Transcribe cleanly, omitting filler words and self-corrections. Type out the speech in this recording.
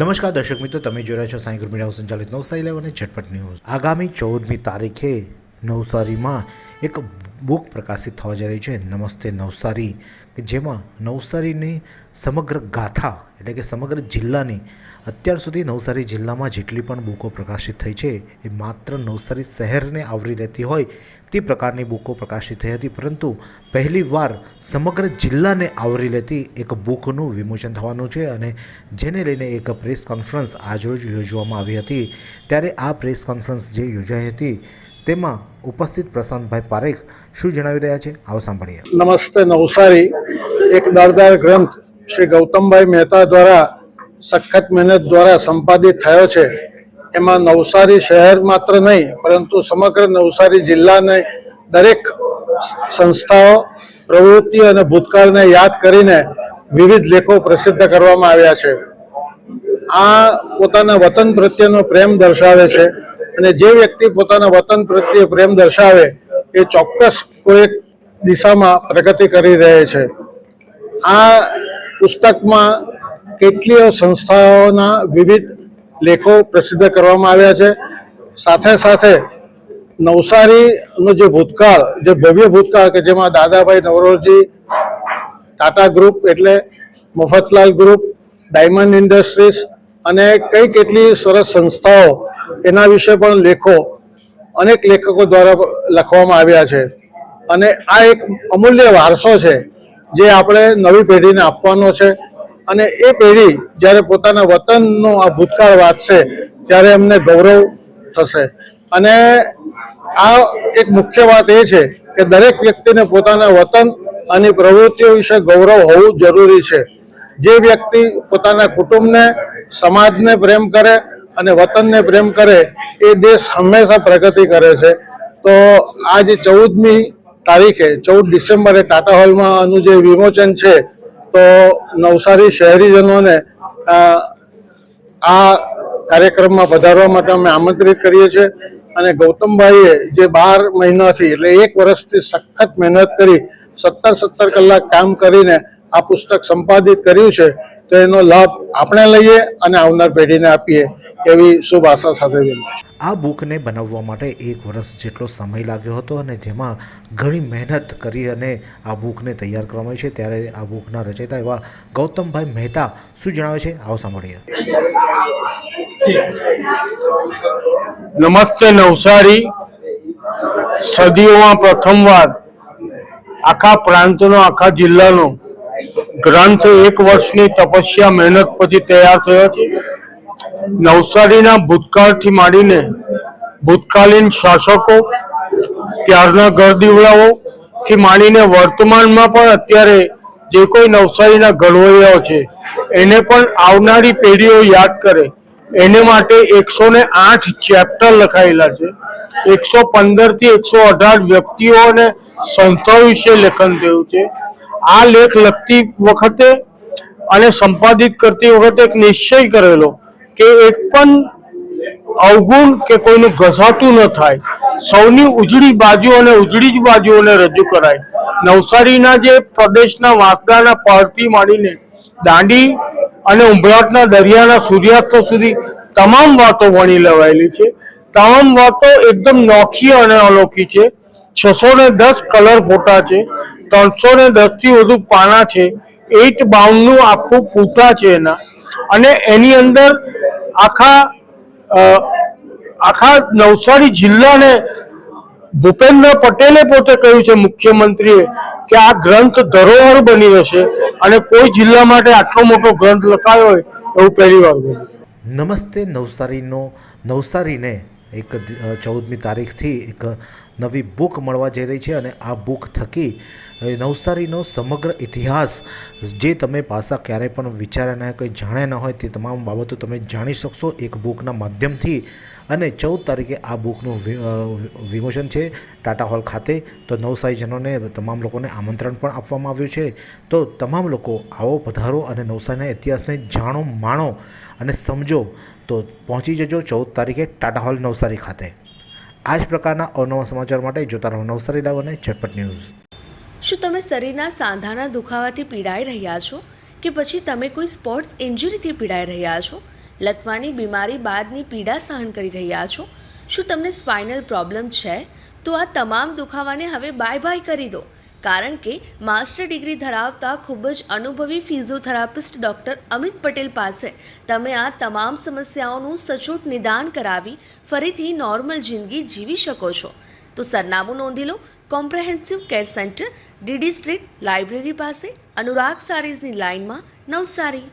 નમસ્કાર દર્શક મિત્રો, તમે જોઈ રહ્યા છો સાંઈ ગ્રુપ મીડિયા સંચાલિત નવસારી લાઈવ અને ઝટપટ ન્યૂઝ। આગામી 14મી તારીખે નવસારીમાં એક બુક પ્રકાશિત થવા જઈ રહી છે, નમસ્તે નવસારી, કે જેમાં નવસારીની સમગ્ર ગાથા એટલે કે સમગ્ર જિલ્લાની અત્યાર સુધી નવસારી જિલ્લામાં જેટલી પણ બુકો પ્રકાશિત થઈ છે એ માત્ર નવસારી શહેરને આવરી લેતી હોય તે પ્રકારની બુકો પ્રકાશિત થઈ હતી, પરંતુ પહેલીવાર સમગ્ર જિલ્લાને આવરી લેતી એક બુકનું વિમોચન થવાનું છે અને જેને લઈને એક પ્રેસ કોન્ફરન્સ આજરોજ યોજવામાં આવી હતી। ત્યારે આ પ્રેસ કોન્ફરન્સ જે યોજાઈ હતી તેમાં ઉપસ્થિત પ્રશાંતભાઈ પારેખ શું જણાવી રહ્યા છે, આવો સાંભળીએ। નમસ્તે નવસારી એક દરદાર ગ્રંથ શ્રી ગૌતમભાઈ મહેતા દ્વારા સખત મહેનત દ્વારા સંપાદિત થયો છે। એમાં નવસારી શહેર માત્ર નહીં પરંતુ સમગ્ર નવસારી જિલ્લાને દરેક સંસ્થાઓ પ્રવૃત્તિ અને ભૂતકાળને યાદ કરીને વિવિધ લેખો પ્રસિદ્ધ કરવામાં આવ્યા છે। આ પોતાના વતન પ્રત્યેનો પ્રેમ દર્શાવે છે અને જે વ્યક્તિ પોતાના વતન પ્રત્યે પ્રેમ દર્શાવે એ ચોક્કસ કોઈ દિશામાં પ્રગતિ કરી રહે છે। આ પુસ્તકમાં કેટલીય સંસ્થાઓના વિવિધ લેખો પ્રસિદ્ધ કરવામાં આવ્યા છે। સાથે સાથે નવસારીનો જે ભૂતકાળ, જે ભવ્ય ભૂતકાળ કે જેમાં દાદાભાઈ નવરોજી, ટાટા ગ્રુપ એટલે મફતલાલ ગ્રુપ, ડાયમંડ ઇન્ડસ્ટ્રીઝ અને કઈ કેટલી સરસ સંસ્થાઓ, એના વિશે પણ લેખો અનેક લેખકો દ્વારા લખવામાં આવ્યા છે અને આ એક અમૂલ્ય વારસો છે જે આપણે નવી પેઢીને આપવાનો છે અને એ પેઢી જ્યારે પોતાના વતનનો આ ભૂતકાળ વાંચશે ત્યારે એમને ગૌરવ થશે। અને આ એક મુખ્ય વાત એ છે કે દરેક વ્યક્તિને પોતાના વતન અને પ્રવૃત્તિઓ વિશે ગૌરવ હોવું જરૂરી છે। જે વ્યક્તિ પોતાના કુટુંબને, સમાજને પ્રેમ કરે અને વતનને પ્રેમ કરે એ દેશ હંમેશા પ્રગતિ કરે છે। તો આજે 14મી તારીખે 14 ડિસેમ્બરે ટાટા હોલમાં આનું જે વિમોચન છે, તો નવસારી શહેરીજનોને આ કાર્યક્રમમાં પધારવા માટે અમે આમંત્રિત કરીએ છીએ અને ગૌતમભાઈએ જે 12 મહિનાથી એટલે 1 વર્ષથી સખત મહેનત કરી 17 કલાક કામ કરીને આ પુસ્તક સંપાદિત કર્યું છે, તો એનો લાભ આપણે લઈએ અને આવનાર પેઢીને આપીએ એવી શુભ આશા સાથે। આ બુકને બનાવવા માટે 1 વર્ષ જેટલો સમય લાગ્યો હતો અને જેમાં ઘણી મહેનત કરી અને આ બુકને તૈયાર કરવામાં આવી છે। ત્યારે આ બુકના રચયિતા એવા ગૌતમભાઈ મહેતા શું જણાવે છે, આવો સાંભળીએ। નમસ્તે નવસારી સદીઓમાં પ્રથમવાર આખા પ્રાંતનો, આખા જિલ્લાનો ગ્રંથ 1 વર્ષની તપસ્યા મહેનત પછી તૈયાર થયો છે। નવસારીના ભૂતકાળથી માંડીને ભૂતકાલીન શાસકો, ત્યારના ગઢદીવડાઓથી માંડીને વર્તમાનમાં પણ અત્યારે જે કોઈ નવસારીના ઘડવૈયાઓ છે એને પણ આવનારી પેઢીઓ યાદ કરે એને માટે 108 ચેપ્ટર લખાયેલા છે। 115 થી 118 વ્યક્તિઓ અને સંસ્થાઓ વિશે લેખન થયું છે। આ લેખ લખતી વખતે અને સંપાદિત કરતી વખતે એક નિશ્ચય કરેલો કે એક પણ અવગુણ કે કોઈનું ઘસાતું ન થાય, સૌની ઉજળી બાજુ અને ઉજળી જ બાજુઓને રજૂ કરાય। નવસારીના જે પ્રદેશના વાંસદાના પહાડથી માંડીને દાંડી અને ઉંબરાટના દરિયાના સૂર્યાસ્ત સુધી તમામ વાતો વણી લેવાયેલી છે। તમામ વાતો એકદમ નોખી અને અનોખી છે। 610 કલર ફોટા છે, 310 થી વધુ પાના છે, 8 બાઉન્ડનું આખું ફૂટા છે એના, અને એની અંદર આખા નવસારી જિલ્લાને ભૂપેન્દ્ર પટેલે પોતે કહ્યું છે, મુખ્યમંત્રીએ, કે આ ગ્રંથ ધરોહર બની રહેશે અને કોઈ જિલ્લા માટે આટલો મોટો ગ્રંથ લખાયો હોય એવું પહેલીવાર બન્યું। નમસ્તે નવસારીને એક 14મી તારીખથી એક નવી બુક મળવા જઈ રહી છે અને આ બુક થકી નવસારીનો સમગ્ર ઇતિહાસ જે તમે પાસા ક્યારેય પણ વિચાર્યા ન હોય, કંઈ જાણ્યા ન હોય, તે તમામ બાબતો તમે જાણી શકશો એક બુકના માધ્યમથી। અને 14 તારીખે આ બુકનું વિમોચન છે ટાટા હોલ ખાતે। તો નવસારીજનોને, તમામ લોકોને આમંત્રણ પણ આપવામાં આવ્યું છે। તો તમામ લોકો આવો, પધારો અને નવસારીના ઇતિહાસને જાણો, માણો અને સમજો। તો પહોંચી જજો 14 તારીખે ટાટા હોલ નવસારી ખાતે। આ જ પ્રકારના અવનવા સમાચાર માટે જોતા રહો નવસારી લાઈવ અને ઝટપટ ન્યૂઝ। શું તમે શરીરના સાંધાના દુખાવાથી પીડાઈ રહ્યા છો કે પછી તમે કોઈ સ્પોર્ટ્સ ઇન્જરીથી પીડાઈ રહ્યા છો? લકવાની બીમારી બાદની પીડા સહન કરી રહ્યા છો? શું તમને સ્પાઇનલ પ્રોબ્લેમ છે? તો આ તમામ દુખાવાને હવે બાય બાય કરી દો, કારણ કે માસ્ટર ડિગ્રી ધરાવતા ખૂબ જ અનુભવી ફિઝિયોથેરાપિસ્ટ ડૉક્ટર અમિત પટેલ પાસે તમે આ તમામ સમસ્યાઓનું સચોટ નિદાન કરાવી ફરીથી નોર્મલ જિંદગી જીવી શકો છો. તો સરનામું નોંધી લો. Comprehensive care centre, DD street, library પાસે, અનુરાગ સારીઝની લાઇનમાં, નવસારી.